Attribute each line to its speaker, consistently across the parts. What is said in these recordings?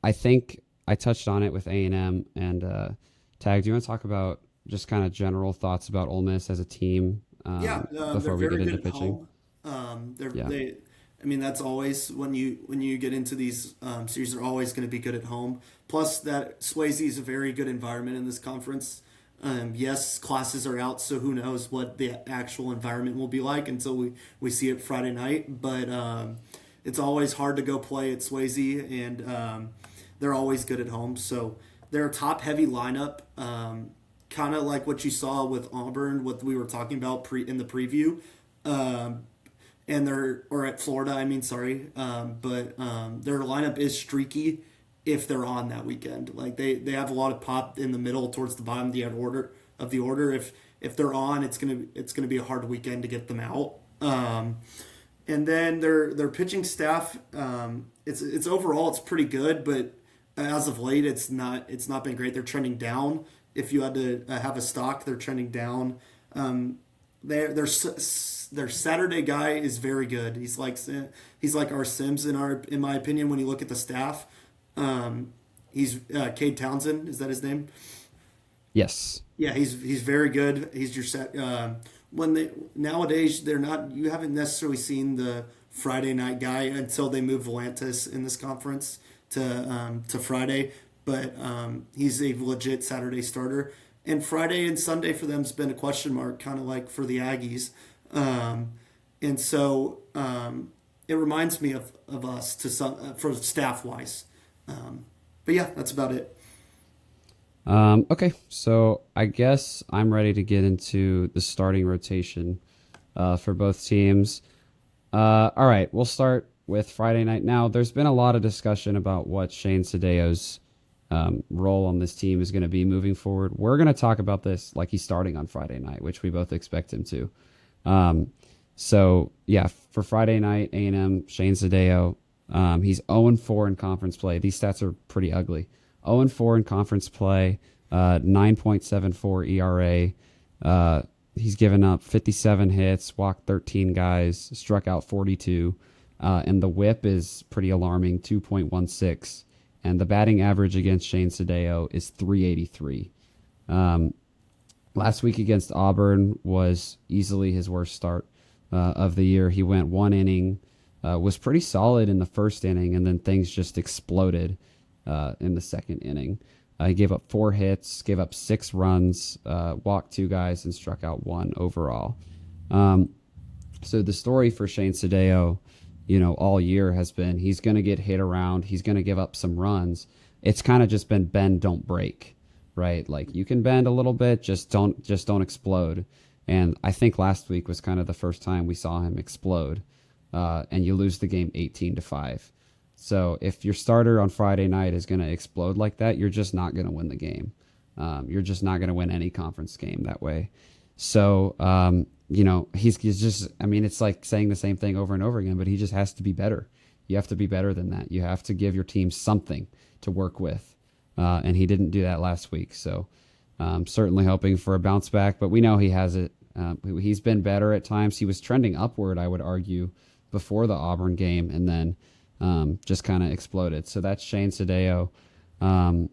Speaker 1: I think I touched on it with A&M and Tag. Do you want to talk about just kind of general thoughts about Ole Miss as a team
Speaker 2: Yeah, they're
Speaker 1: before we get
Speaker 2: very good
Speaker 1: into
Speaker 2: at
Speaker 1: pitching?
Speaker 2: home.
Speaker 1: Yeah.
Speaker 2: I mean, that's always when you get into these series, they're always going to be good at home. Plus, that Swayze is a very good environment in this conference. Yes, classes are out, so who knows what the actual environment will be like until we see it Friday night. But it's always hard to go play at Swayze, and they're always good at home. So they're a top heavy lineup. Kind of like what you saw with Auburn, what we were talking about in the preview, um, and they're or at Florida. I mean, sorry, but their lineup is streaky if they're on that weekend. Like they have a lot of pop in the middle towards the bottom of the order. If they're on, it's gonna be a hard weekend to get them out. And then their pitching staff, it's overall it's pretty good, but as of late it's not been great. They're trending down. If you had to have a stock, they're trending down. Um, their Saturday guy is very good. He's like our Sims in my opinion when you look at the staff. He's Cade Townsend. Is that his name?
Speaker 1: Yes.
Speaker 2: Yeah, he's very good. He's your set. When they nowadays they're not. You haven't necessarily seen the Friday night guy until they move Volantis in this conference to Friday, but he's a legit Saturday starter. And Friday and Sunday for them's been a question mark, kind of like for the Aggies. Um, and so it reminds me of us to some for staff wise. But yeah, that's about it.
Speaker 1: Okay, so I guess I'm ready to get into the starting rotation for both teams. All right, we'll start with Friday night. Now, there's been a lot of discussion about what Shane Sadeo's role on this team is going to be moving forward. We're going to talk about this like he's starting on Friday night, which we both expect him to. Um, so yeah, for Friday night, A&M Shane Sadeo, he's 0-4 in conference play. These stats are pretty ugly. 0-4 in conference play, 9.74 ERA. He's given up 57 hits, walked 13 guys, struck out 42, and the WHIP is pretty alarming, 2.16. And the batting average against Shane Sadeo is 383. Um, Last week against Auburn was easily his worst start of the year. He went one inning, was pretty solid in the first inning, and then things just exploded in the second inning. He gave up 4 hits, gave up 6 runs, walked 2 guys, and struck out 1 overall. Um, so the story for Shane Sadeo, all year has been he's going to get hit around, he's going to give up some runs. It's kind of just been bend, don't break, right? Like you can bend a little bit, just don't explode. And I think last week was kind of the first time we saw him explode, and you lose the game 18-5. So if your starter on Friday night is going to explode like that, you're just not going to win the game. You're just not going to win any conference game that way. So, he's just, I mean, it's like saying the same thing over and over again, but he just has to be better. You have to be better than that. You have to give your team something to work with. And he didn't do that last week. So, certainly hoping for a bounce back, but we know he has it. He's been better at times. He was trending upward, I would argue, before the Auburn game, and then just kind of exploded. So that's Shane Sadeo. Um,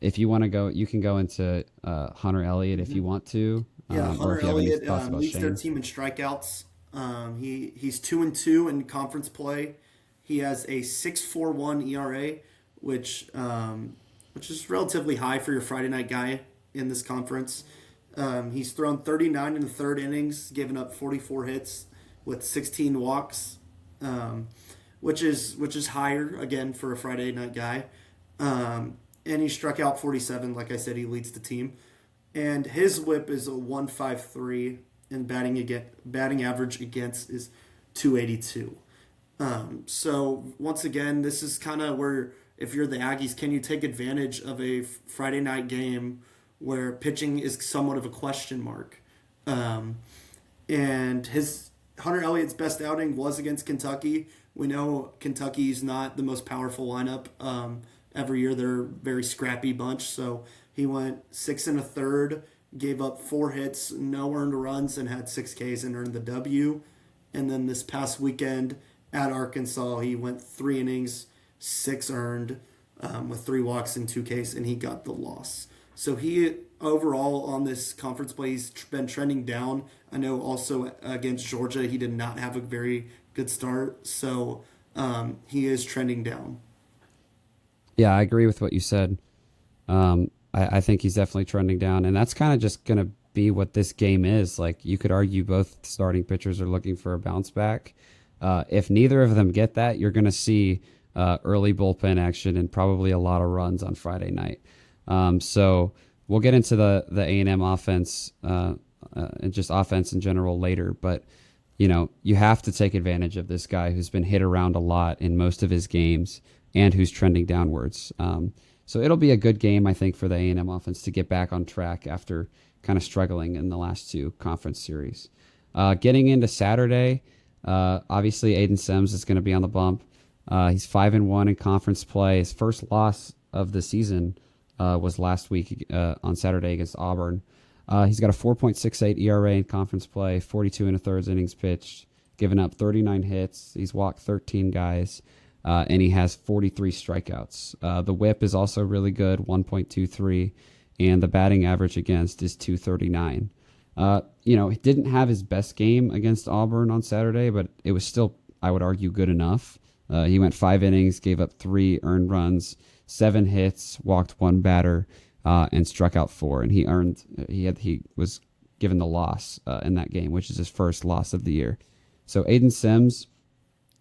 Speaker 1: if you want to go, you can go into Hunter Elliott if you want to,
Speaker 2: Yeah,
Speaker 1: or
Speaker 2: Hunter
Speaker 1: if you have any
Speaker 2: Elliott
Speaker 1: thoughts about
Speaker 2: leads their
Speaker 1: Shane.
Speaker 2: team in strikeouts. He's 2-2 in conference play. He has a 6.41 ERA, which is relatively high for your Friday night guy in this conference. He's thrown 39 in the third innings, given up 44 hits with 16 walks, um, which is higher again for a Friday night guy. And he struck out 47. Like I said, he leads the team, and his WHIP is a 153, and batting average against is 282. So once again, this is kind of where if you're the Aggies, can you take advantage of a Friday night game where pitching is somewhat of a question mark? Um, and his Hunter Elliott's best outing was against Kentucky. We know Kentucky's not the most powerful lineup. Every year they're a very scrappy bunch. So he went 6 1/3, gave up 4 hits, no earned runs, and had 6 Ks and earned the W. And then this past weekend at Arkansas, he went 3 innings, 6 earned, with 3 walks and 2 Ks, and he got the loss. So he overall on this conference play, he's been trending down. I know also against Georgia, he did not have a very good start. So he is trending down.
Speaker 1: Yeah, I agree with what you said. I think he's definitely trending down, and that's kind of just going to be what this game is. Like you could argue both starting pitchers are looking for a bounce back. If neither of them get that, you're going to see early bullpen action and probably a lot of runs on Friday night. So we'll get into the A&M offense and just offense in general later, but you have to take advantage of this guy who's been hit around a lot in most of his games and who's trending downwards. So it'll be a good game, I think, for the A&M offense to get back on track after kind of struggling in the last two conference series. Getting into Saturday, obviously Aiden Sims is going to be on the bump. He's 5-1 in conference play. His first loss of the season was last week on Saturday against Auburn. He's got a 4.68 ERA in conference play, 42 and a thirds innings pitched, given up 39 hits. He's walked 13 guys, and he has 43 strikeouts. The whip is also really good, 1.23, and the batting average against is 239. He didn't have his best game against Auburn on Saturday, but it was still, I would argue, good enough. He went 5 innings, gave up 3 earned runs, 7 hits, walked 1 batter, and struck out 4. And he was given the loss in that game, which is his first loss of the year. So Aiden Sims,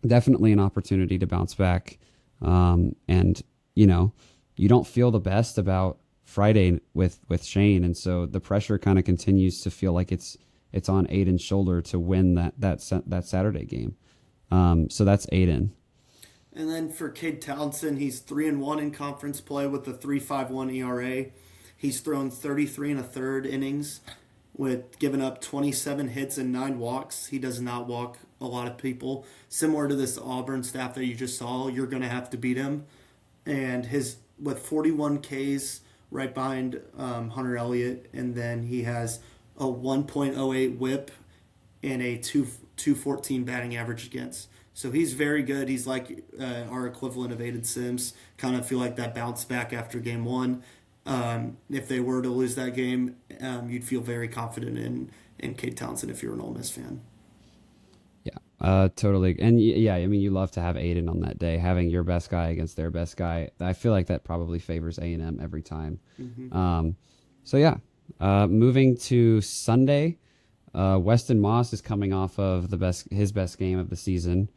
Speaker 1: definitely an opportunity to bounce back. And you don't feel the best about Friday with Shane, and so the pressure kind of continues to feel like it's on Aiden's shoulder to win that Saturday game. So that's Aiden.
Speaker 2: And then for Cade Townsend, he's 3-1 in conference play with a 3.51 ERA. He's thrown 33 and a third innings with giving up 27 hits and 9 walks. He does not walk a lot of people. Similar to this Auburn staff that you just saw, you're going to have to beat him. And his with 41 Ks right behind Hunter Elliott, and then he has a 1.08 whip and a 214 batting average against. So he's very good. He's like our equivalent of Aiden Sims. Kind of feel like that bounce back after game one. If they were to lose that game, you'd feel very confident in Cade Townsend if you're an Ole Miss fan.
Speaker 1: Yeah, totally. And yeah, I mean, you love to have Aiden on that day, having your best guy against their best guy. I feel like that probably favors A&M every time. So yeah, moving to Sunday, Weston Moss is coming off of his best game of the season.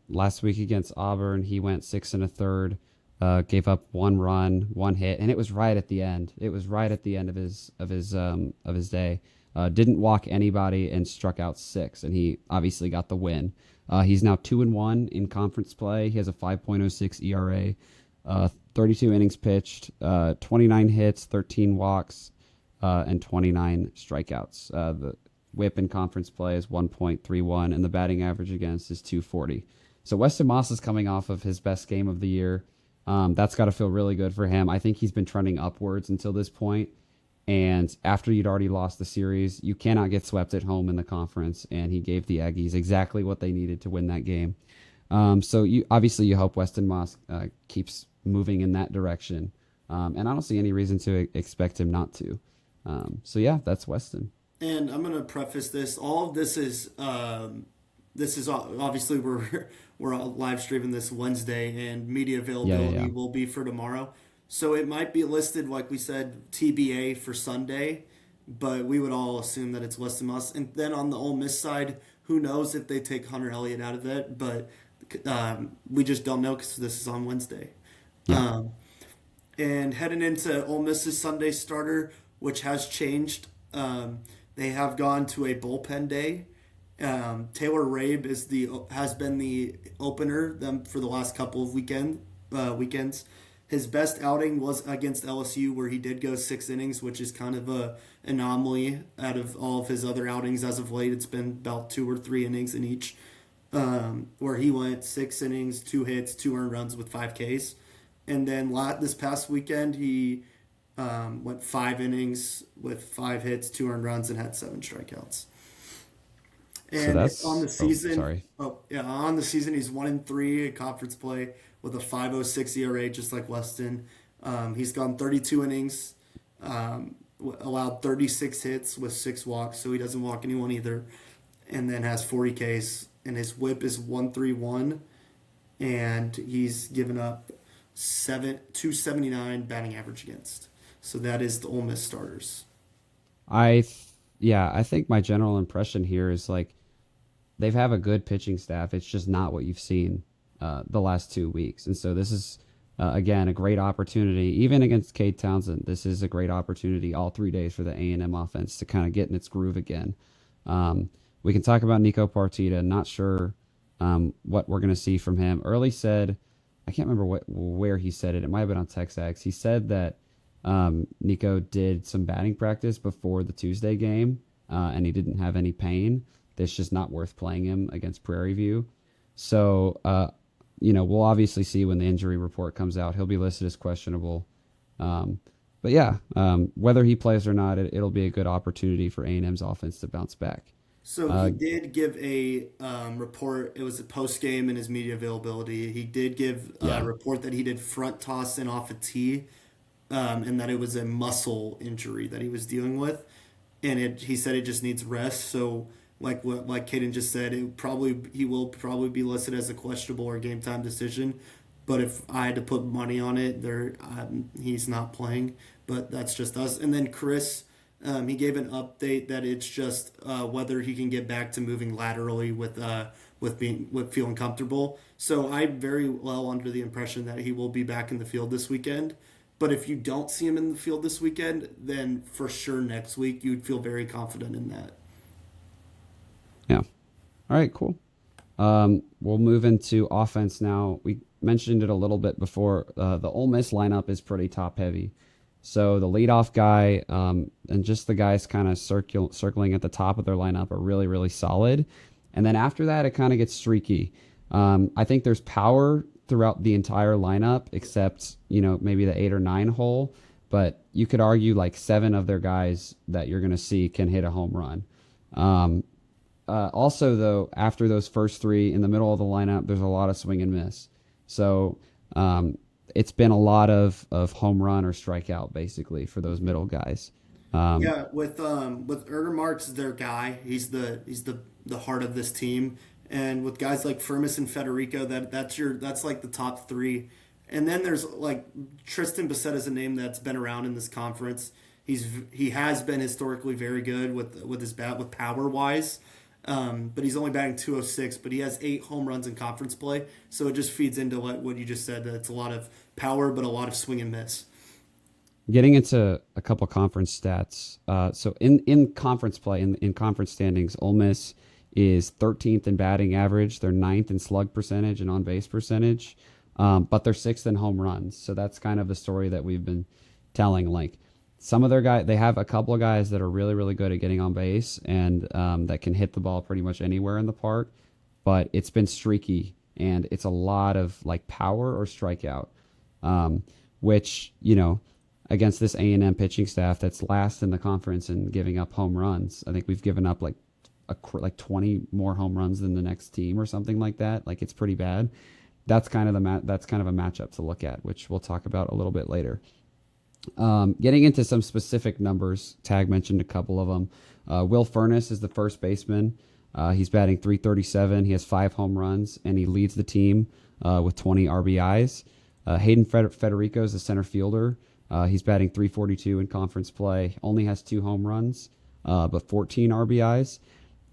Speaker 1: Last week against Auburn, he went 6 and a third, gave up 1 run, 1 hit, and it was right at the end. It was right at the end of his day. Didn't walk anybody and struck out 6, and he obviously got the win. He's now 2-1 in conference play. He has a 5.06 ERA, 32 innings pitched, 29 hits, 13 walks, and 29 strikeouts. The whip in conference play is 1.31, and the batting average against is 240. So Weston Moss is coming off of his best game of the year. That's got to feel really good for him. I think he's been trending upwards until this point. And after you'd already lost the series, you cannot get swept at home in the conference. And he gave the Aggies exactly what they needed to win that game. So you hope Weston Moss keeps moving in that direction. And I don't see any reason to expect him not to. So yeah, that's Weston.
Speaker 2: And I'm going to preface this. All of this is obviously we're live streaming this Wednesday, and media availability will be for tomorrow. So it might be listed, like we said, TBA for Sunday, but we would all assume that it's Weston Moss. And then on the Ole Miss side, who knows if they take Hunter Elliott out of it, but we just don't know because this is on Wednesday.
Speaker 1: Yeah.
Speaker 2: And heading into Ole Miss's Sunday starter, which has changed, they have gone to a bullpen day. Taylor Rabe has been the opener for the last couple of weekends. His best outing was against LSU, where he did go 6 innings, which is kind of a anomaly out of all of his other outings as of late. It's been about 2 or 3 innings in each, where he went 6 innings, 2 hits, 2 earned runs with 5 Ks. And then this past weekend, he went 5 innings with 5 hits, 2 earned runs, and had 7 strikeouts.
Speaker 1: So
Speaker 2: And
Speaker 1: that's
Speaker 2: on the season,
Speaker 1: sorry.
Speaker 2: on the season, he's 1-3 in conference play with a 5.06 ERA, just like Weston. He's gone 32 innings, allowed 36 hits with 6 walks, so he doesn't walk anyone either, and then has 40 Ks. And his WHIP is 131, and he's given up 279 batting average against. So that is the Ole Miss starters.
Speaker 1: Yeah, I think my general impression here is like they've have a good pitching staff. It's just not what you've seen the last 2 weeks, and so this is again a great opportunity. Even against Cade Townsend, this is a great opportunity all 3 days for the A&M offense to kind of get in its groove again. Um, we can talk about Nico Partita. Not sure what we're going to see from him. Early said, I can't remember where he said it. It might have been on Texags. He said that Nico did some batting practice before the Tuesday game, and he didn't have any pain. It's just not worth playing him against Prairie View. So, we'll obviously see when the injury report comes out. He'll be listed as questionable. Um, but yeah, whether he plays or not, it'll be a good opportunity for A&M's offense to bounce back.
Speaker 2: So he
Speaker 1: Uh,
Speaker 2: did give a report. It was a post game in his media availability. He did give a
Speaker 1: yeah,
Speaker 2: report that he did front toss and off a tee, and that it was a muscle injury that he was dealing with, and he said it just needs rest. So like Kaden just said, he will probably be listed as a questionable or game time decision. But if I had to put money on it, he's not playing. But that's just us. And then Chris, he gave an update that it's just whether he can get back to moving laterally with feeling comfortable. So I'm very well under the impression that he will be back in the field this weekend. But if you don't see him in the field this weekend, then for sure next week you'd feel very confident in that.
Speaker 1: yeah. All right, cool. We'll move into offense now. We mentioned it a little bit before. The Ole Miss lineup is pretty top heavy. So the leadoff guy and just the guys kind of circling at the top of their lineup are really, really solid. And then after that, it kind of gets streaky. I think there's power throughout the entire lineup, except, maybe the 8 or 9 hole. But you could argue like 7 of their guys that you're going to see can hit a home run. Um, Also, though, after those first 3 in the middle of the lineup, there's a lot of swing and miss. So it's been a lot of home run or strikeout basically for those middle guys. Um,
Speaker 2: Yeah, with Erdemark's their guy. He's the heart of this team. And with guys like Firmus and Federico, that's like the top 3. And then there's like Tristan Bissett is a name that's been around in this conference. He has been historically very good with his bat with power wise. But he's only batting 206, but he has 8 home runs in conference play. So it just feeds into what you just said, that it's a lot of power, but a lot of swing and miss.
Speaker 1: Getting into a couple conference stats. So in conference play, in conference standings, Ole Miss is 13th in batting average. They're ninth in slug percentage and on base percentage, but they're sixth in home runs. So that's kind of the story that we've been telling. Like some of their guys, they have a couple of guys that are really, really good at getting on base and that can hit the ball pretty much anywhere in the park. But it's been streaky and it's a lot of like power or strikeout, um, which against this A&M pitching staff that's last in the conference and giving up home runs. I think we've given up like 20 more home runs than the next team or something like that. Like it's pretty bad. That's kind of a matchup to look at, which we'll talk about a little bit later. Getting into some specific numbers, Tag mentioned a couple of them. Will Furness is the first baseman. He's batting 337. He has 5 home runs, and he leads the team with 20 RBIs. Hayden Federico is the center fielder. He's batting 342 in conference play. Only has 2 home runs, but 14 RBIs.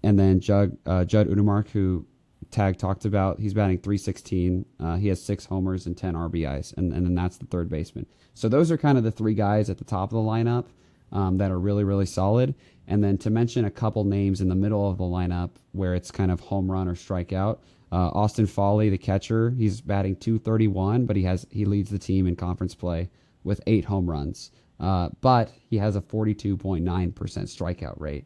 Speaker 1: And then Judd Udemark, who Tag talked about, he's batting 316. He has 6 homers and 10 RBIs, and then that's the third baseman. So those are kind of the 3 guys at the top of the lineup that are really, really solid. And then to mention a couple names in the middle of the lineup where it's kind of home run or strikeout, Austin Foley, the catcher, he's batting 231, but he leads the team in conference play with 8 home runs. But he has a 42.9% strikeout rate.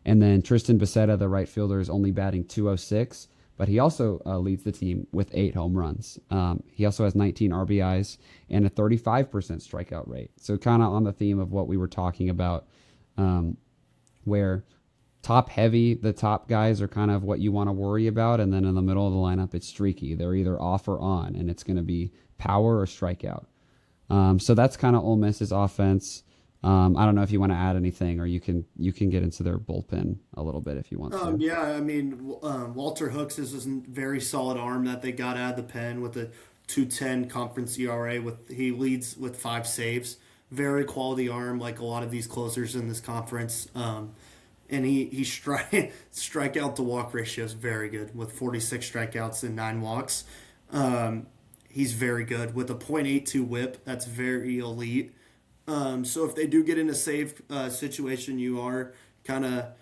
Speaker 1: And then Tristan Bissetta, the right fielder, is only batting 206, but he also leads the team with 8 home runs. He also has 19 RBIs and a 35% strikeout rate. So kind of on the theme of what we were talking about, where top heavy. The top guys are kind of what you want to worry about, and then in the middle of the lineup, it's streaky. They're either off or on, and it's going to be power or strikeout. So that's kind of Ole Miss's offense. I don't know if you want to add anything, or you can get into their bullpen a little bit if you want to.
Speaker 2: Yeah, I mean, Walter Hooks is a very solid arm that they got out of the pen with a 2.10 conference ERA. He leads with 5 saves. Very quality arm, like a lot of these closers in this conference. And he strikeout to walk ratio is very good with 46 strikeouts and 9 walks. He's very good with a .82 WHIP. That's very elite. So if they do get in a save situation, you are kind of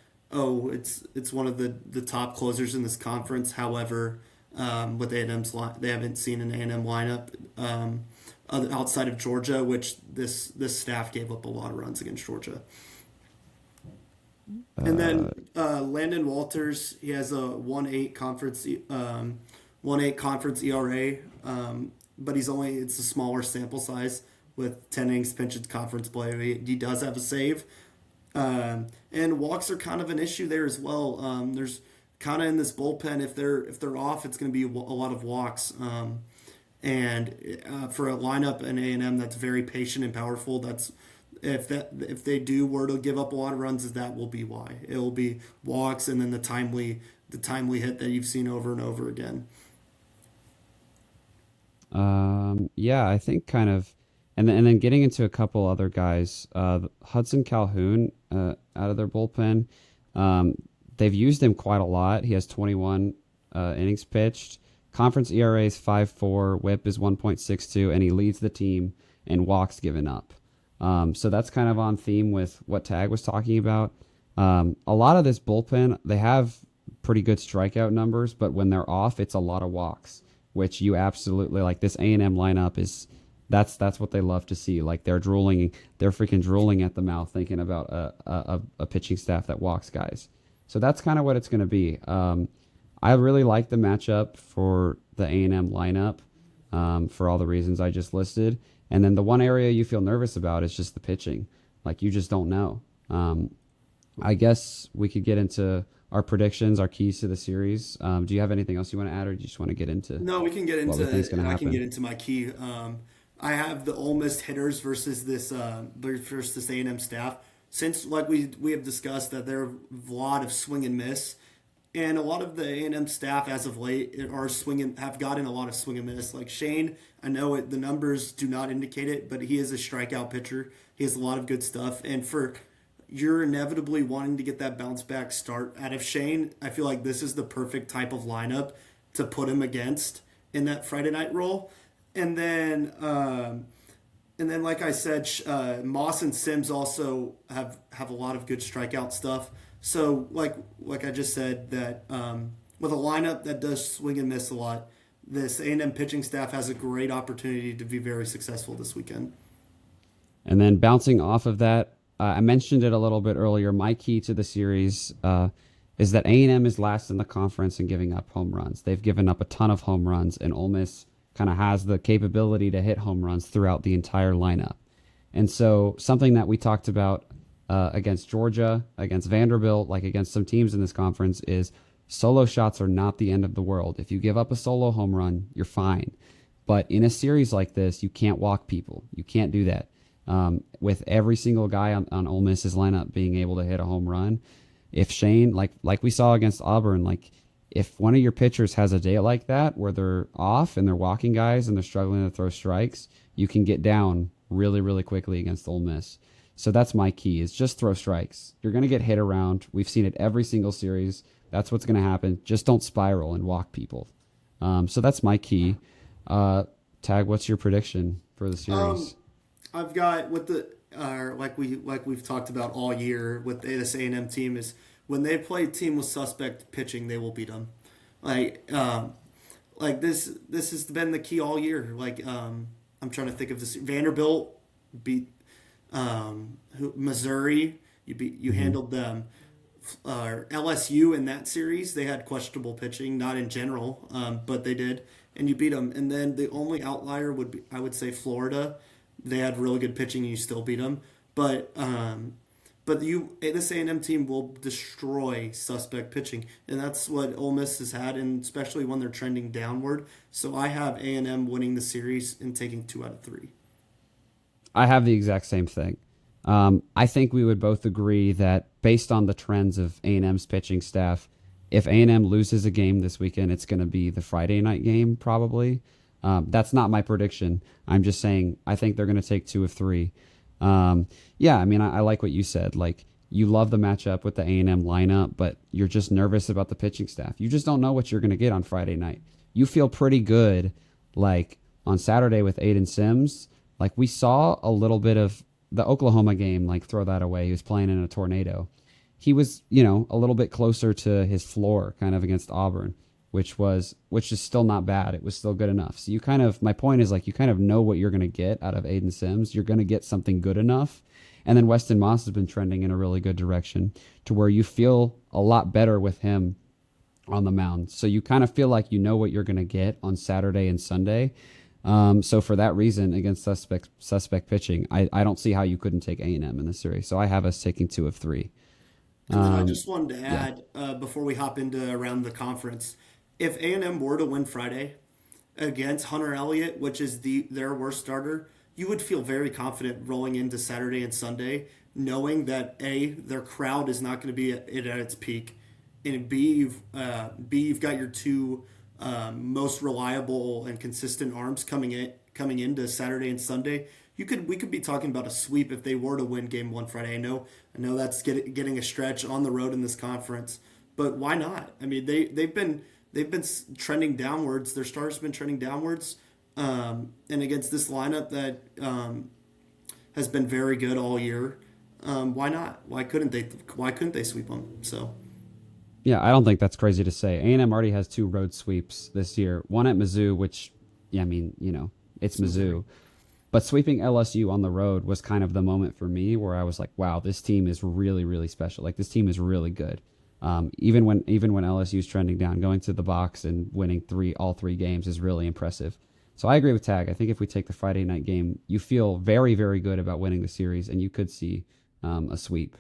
Speaker 2: it's one of the top closers in this conference. However, with A&M's they haven't seen an A&M lineup outside of Georgia, which this staff gave up a lot of runs against Georgia. And then Landon Walters, he has a 1.8 conference ERA, but it's a smaller sample size with 10 innings pitched in conference play. He does have a save, and walks are kind of an issue there as well. There's kind of in this bullpen, if they're off, it's going to be a lot of walks. And for a lineup in A&M that's very patient and powerful, if they were to give up a lot of runs, that will be why. It will be walks and then the timely hit that you've seen over and over again.
Speaker 1: Yeah, I think kind of, and then getting into a couple other guys, Hudson Calhoun, out of their bullpen, they've used him quite a lot. He has 21 innings pitched. Conference ERA is 5.4, WHIP is 1.62, and he leads the team in walks given up. So that's kind of on theme with what Tag was talking about. A lot of this bullpen, they have pretty good strikeout numbers, but when they're off, it's a lot of walks, which you absolutely like. This A&M lineup is that's what they love to see. Like they're freaking drooling at the mouth thinking about a pitching staff that walks guys. So that's kind of what it's going to be. I really like the matchup for the A&M lineup for all the reasons I just listed. And then the one area you feel nervous about is just the pitching. Like you just don't know. I guess we could get into our predictions, our keys to the series. Do you have anything else you want to add, or do you just want to get into
Speaker 2: No, we can get
Speaker 1: what we think is going to
Speaker 2: I can get
Speaker 1: happen?
Speaker 2: into my key. I have the Ole Miss hitters versus this A&M staff. Since like we have discussed that there are a lot of swing and miss, and a lot of the A&M staff as of late have gotten a lot of swing and miss. Like Shane, I know the numbers do not indicate it, but he is a strikeout pitcher. He has a lot of good stuff, and you're inevitably wanting to get that bounce back start out of Shane. I feel like this is the perfect type of lineup to put him against in that Friday night role. And then, like I said, Moss and Sims also have a lot of good strikeout stuff. So, like I just said, that with a lineup that does swing and miss a lot, this A&M pitching staff has a great opportunity to be very successful this weekend.
Speaker 1: And then bouncing off of that, I mentioned it a little bit earlier. My key to the series is that A&M is last in the conference in giving up home runs. They've given up a ton of home runs, and Ole Miss kind of has the capability to hit home runs throughout the entire lineup. And so something that we talked about against Georgia, against Vanderbilt, like against some teams in this conference, is solo shots are not the end of the world. If you give up a solo home run, you're fine. But in a series like this, you can't walk people. You can't do that. With every single guy on Ole Miss's lineup being able to hit a home run, if Shane, like we saw against Auburn, like if one of your pitchers has a day like that where they're off and they're walking guys and they're struggling to throw strikes, you can get down really, really quickly against Ole Miss. So that's my key, is just throw strikes. You're going to get hit around. We've seen it every single series. That's what's going to happen. Just don't spiral and walk people. So that's my key. Tag, what's your prediction for the series?
Speaker 2: I've got with the we've talked about all year with this A&M team is when they play a team with suspect pitching, they will beat them. This has been the key all year. I'm trying to think of this. Vanderbilt beat Missouri. You handled them. LSU in that series, they had questionable pitching, not in general, but they did, and you beat them. And then the only outlier would be, I would say, Florida. They had really good pitching, and you still beat them. But But this A&M team will destroy suspect pitching, and that's what Ole Miss has had, and especially when they're trending downward. So I have A&M winning the series and taking 2 out of 3.
Speaker 1: I have the exact same thing. I think we would both agree that based on the trends of A&M's pitching staff, if A&M loses a game this weekend, it's going to be the Friday night game probably. That's not my prediction. I'm just saying I think they're going to take 2 of 3. Yeah, I mean, I like what you said. Like, you love the matchup with the A&M lineup, but you're just nervous about the pitching staff. You just don't know what you're going to get on Friday night. You feel pretty good, like on Saturday with Aiden Sims. Like, we saw a little bit of the Oklahoma game. Like, throw that away. He was playing in a tornado. He was, a little bit closer to his floor, kind of against Auburn, which is still not bad. It was still good enough. So my point is, like, you kind of know what you're going to get out of Aiden Sims. You're going to get something good enough. And then Weston Moss has been trending in a really good direction to where you feel a lot better with him on the mound. So you kind of feel like you know what you're going to get on Saturday and Sunday. So for that reason, against suspect pitching, I don't see how you couldn't take A&M in this series. So I have us taking 2 of 3.
Speaker 2: And then I just wanted to
Speaker 1: Yeah.
Speaker 2: add before we hop into around the conference, if A&M were to win Friday against Hunter Elliott, which is their worst starter, you would feel very confident rolling into Saturday and Sunday, knowing that A, their crowd is not going to be at its peak, and you've got your two most reliable and consistent arms coming into Saturday and Sunday. We could be talking about a sweep if they were to win Game 1 Friday. I know that's getting a stretch on the road in this conference, but why not? I mean, they've been trending downwards. Their stars have been trending downwards, and against this lineup that has been very good all year, why not? Why couldn't they? Why couldn't they sweep them? So
Speaker 1: Yeah, I don't think that's crazy to say. A&M already has 2 road sweeps this year. One at Mizzou, which, yeah, I mean, it's Mizzou. But sweeping LSU on the road was kind of the moment for me where I was like, wow, this team is really, really special. Like, this team is really good. Even when LSU's trending down, going to the box and winning all 3 games is really impressive. So I agree with Tag. I think if we take the Friday night game, you feel very, very good about winning the series, and you could see a sweep.